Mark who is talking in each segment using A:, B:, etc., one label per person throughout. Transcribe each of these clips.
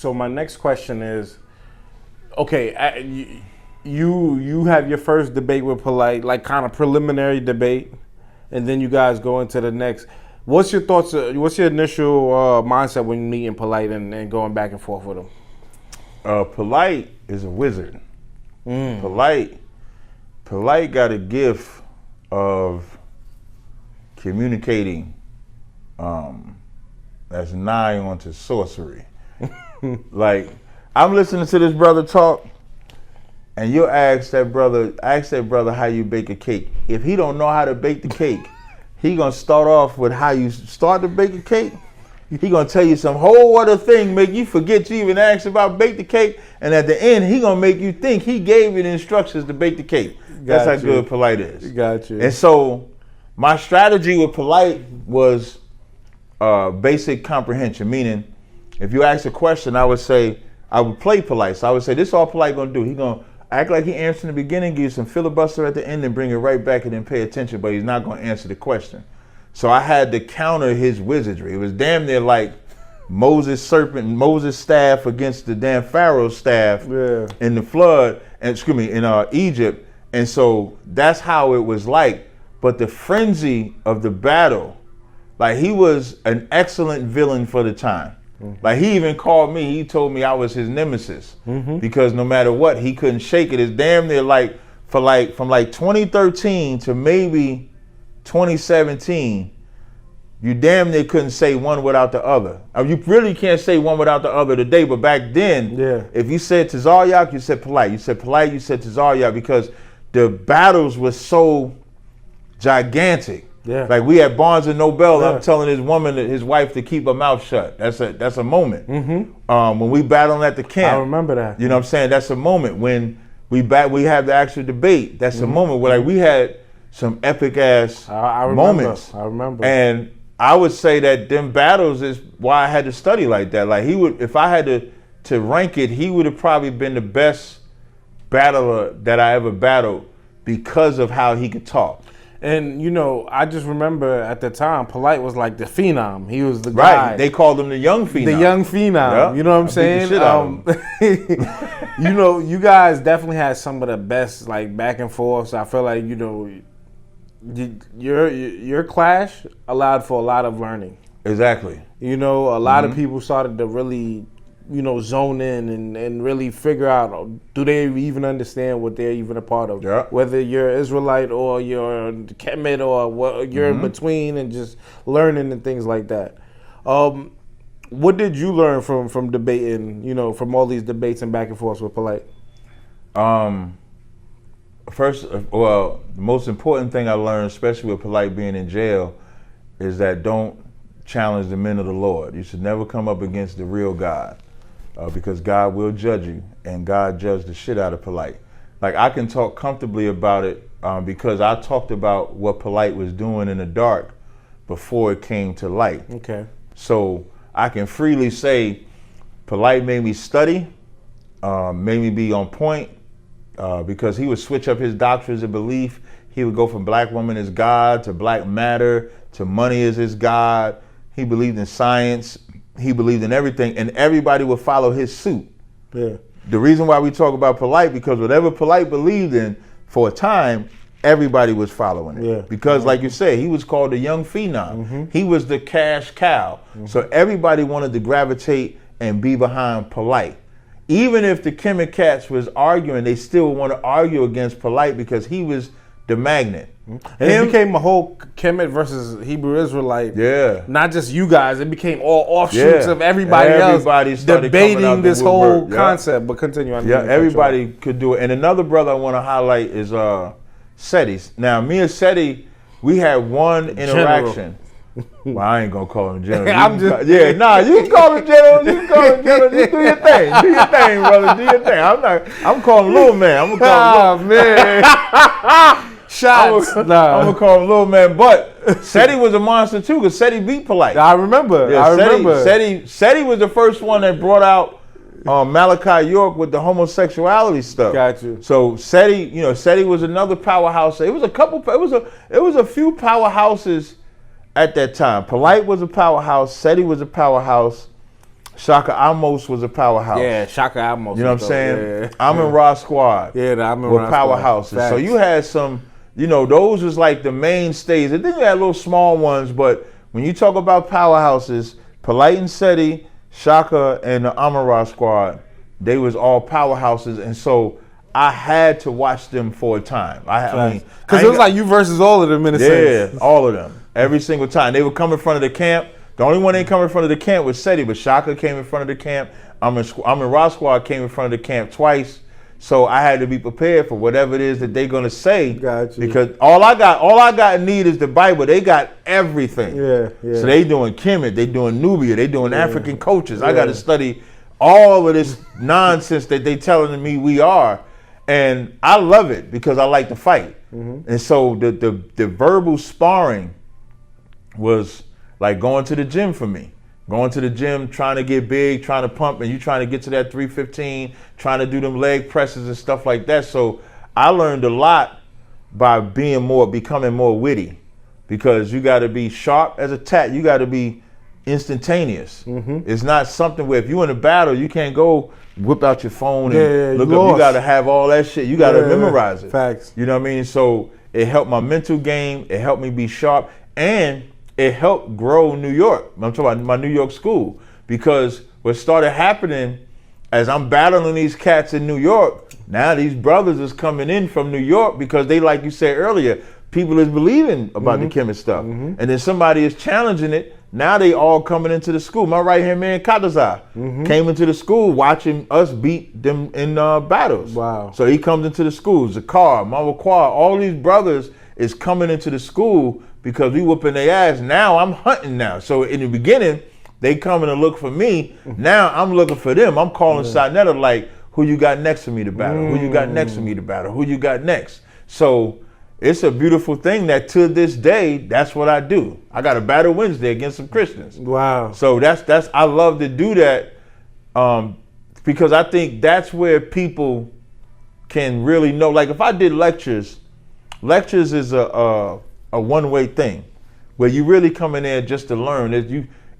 A: So my next question is, okay, you have your first debate with Polight, like kind of preliminary debate, and then you guys go into the next. What's your thoughts? What's your initial mindset when meeting Polight and going back and forth with him?
B: Polight is a wizard. Polight got a gift of communicating that's nigh onto sorcery. Like, I'm listening to this brother talk, and you'll ask that brother how you bake a cake. If he don't know how to bake the cake, he gonna start off with how you start to bake a cake. He gonna tell you some whole other thing, make you forget you even asked about bake the cake, and at the end he gonna make you think he gave you the instructions to bake the cake. That's how good Polight is.
A: Got you.
B: And so my strategy with Polight was basic comprehension, meaning if you ask a question, I would play Polight. So I would say, this is all Polight gonna do. He gonna act like he answered in the beginning, give you some filibuster at the end, and bring it right back and then pay attention, but he's not gonna answer the question. So I had to counter his wizardry. It was damn near like Moses' staff against the damn Pharaoh's staff in the flood, and in Egypt. And so that's how it was like. But the frenzy of the battle, like, he was an excellent villain for the time. Like, he even called me, he told me I was his nemesis, because no matter what, he couldn't shake it. It's damn near like, from 2013 to maybe 2017, you damn near couldn't say one without the other. I mean, you really can't say one without the other today, but back then, if you said Tazaryach, you said Polight. You said Polight, you said Tazaryach, because the battles were so gigantic. Like, we had Barnes and Noble, I'm telling his wife to keep her mouth shut. That's a moment. When we battled at the camp.
A: I remember that.
B: You know what I'm saying? That's a moment. When we have the actual debate, that's a moment where, like, we had some epic ass moments.
A: I remember.
B: And I would say that them battles is why I had to study like that. Like, he would, if I had to rank it, he would have probably been the best battler that I ever battled because of how he could talk.
A: And, you know, I just remember at the time, Polight was like the phenom. He was the guy.
B: Right. They called him the young phenom.
A: The young phenom. Yep. You know what I'm saying? You know, you guys definitely had some of the best, like, back and forth. So I feel like, you know, your clash allowed for a lot of learning.
B: Exactly.
A: You know, a lot of people started to really, you know, zone in and really figure out, do they even understand what they're even a part of?
B: Yeah.
A: Whether you're Israelite or you're Kemet or what you're in between, and just learning and things like that. What did you learn from debating, you know, from all these debates and back and forth with Polight?
B: First, the most important thing I learned, especially with Polight being in jail, is that don't challenge the men of the Lord. You should never come up against the real God, because God will judge you, and God judged the shit out of Polight. Like, I can talk comfortably about it because I talked about what Polight was doing in the dark before it came to light.
A: Okay.
B: So I can freely say Polight made me study, made me be on point, because he would switch up his doctrines of belief. He would go from black woman as God to black matter to money as his God. He believed in science. He believed in everything, and everybody would follow his suit.
A: Yeah.
B: The reason why we talk about Polight, because whatever Polight believed in for a time, everybody was following it.
A: Yeah.
B: Because like you said, he was called the young phenom. He was the cash cow. So everybody wanted to gravitate and be behind Polight. Even if the Kemet cats was arguing, they still want to argue against Polight because he was the magnet.
A: And it became a whole Kemet versus Hebrew Israelite.
B: Yeah.
A: Not just you guys. It became all offshoots of everybody else debating this whole concept. But continue.
B: Everybody could do it. And another brother I want to highlight is Seti. Now, me and Seti, we had one interaction. Well, I ain't gonna call him general. You can call him general. You can call him general. You do your thing. Do your thing, brother. Do your thing. I'm calling little man. I'm gonna call him man.
A: Shots.
B: I'm gonna call him little man. But Seti was a monster too, because Seti beat Polight.
A: I remember.
B: Seti was the first one that brought out Malachi York with the homosexuality stuff.
A: Got you.
B: So Seti was another powerhouse. It was a few powerhouses at that time. Polight was a powerhouse. Seti was a powerhouse. Shaka Amos was a powerhouse.
A: Yeah, Shaka Amos.
B: You know what I'm saying?
A: Yeah.
B: Amon Ra Squad.
A: Yeah, the Amon
B: were
A: Ra
B: powerhouses.
A: Squad.
B: So you had some, you know, those was like the mainstays. And then you had little small ones, but when you talk about powerhouses, Polight and Seti, Shaka, and the Amon Ra Squad, they was all powerhouses. And so I had to watch them for a time. I mean,
A: because it was like you versus all of them in a sense.
B: Yeah, all of them. Every single time. They would come in front of the camp. The only one that came in front of the camp was Seti, but Shaka came in front of the camp. Amon Ra Squad came in front of the camp twice. So I had to be prepared for whatever it is that they're gonna say.
A: Gotcha.
B: Because all I got in need is the Bible. They got everything.
A: Yeah.
B: So they doing Kemet, they doing Nubia, they doing African cultures. I gotta study all of this nonsense that they telling me we are. And I love it because I like to fight. And so the verbal sparring was like going to the gym for me. Going to the gym, trying to get big, trying to pump, and you trying to get to that 315, trying to do them leg presses and stuff like that. So I learned a lot by becoming more witty, because you got to be sharp as a tack. You got to be instantaneous. It's not something where if you're in a battle, you can't go whip out your phone and look up. You got to have all that shit. You got to memorize it.
A: Facts.
B: You know what I mean? So it helped my mental game. It helped me be sharp, and it helped grow New York. I'm talking about my New York school, because what started happening as I'm battling these cats in New York, now these brothers is coming in from New York because they, like you said earlier, people is believing about the Kemet stuff. And then somebody is challenging it. Now they all coming into the school. My right-hand man, Tazaryach, came into the school watching us beat them in battles.
A: Wow.
B: So he comes into the school. Zakar, Mawakwa, all these brothers is coming into the school because we whooping their ass. Now I'm hunting now. So in the beginning, they coming to look for me. Now I'm looking for them. I'm calling Sinetta like, who you got next to me to battle? Who you got next to me to battle? Who you got next? So it's a beautiful thing that to this day, that's what I do. I got a battle Wednesday against some Christians.
A: Wow.
B: So that's I love to do that because I think that's where people can really know. Like if I did lectures is a one-way thing where you really come in there just to learn.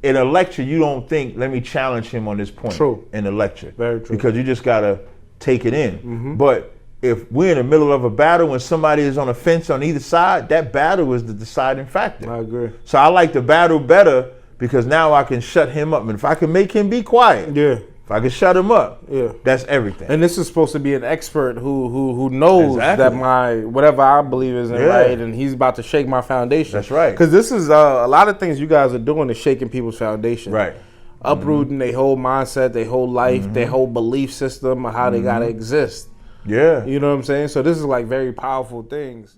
B: In a lecture, you don't think, let me challenge him on this point.
A: True.
B: In a lecture.
A: Very true.
B: Because you just gotta take it in. But if we're in the middle of a battle and somebody is on a fence on either side, that battle is the deciding factor.
A: I agree.
B: So I like the battle better because now I can shut him up. And if I can make him be quiet, if I can shut him up, that's everything.
A: And this is supposed to be an expert who knows that my whatever I believe isn't right, and he's about to shake my foundation.
B: That's right.
A: Because this is a lot of things you guys are doing is shaking people's foundation.
B: Right.
A: Uprooting their whole mindset, their whole life, their whole belief system, of how they gotta exist.
B: Yeah.
A: You know what I'm saying? So this is like very powerful things.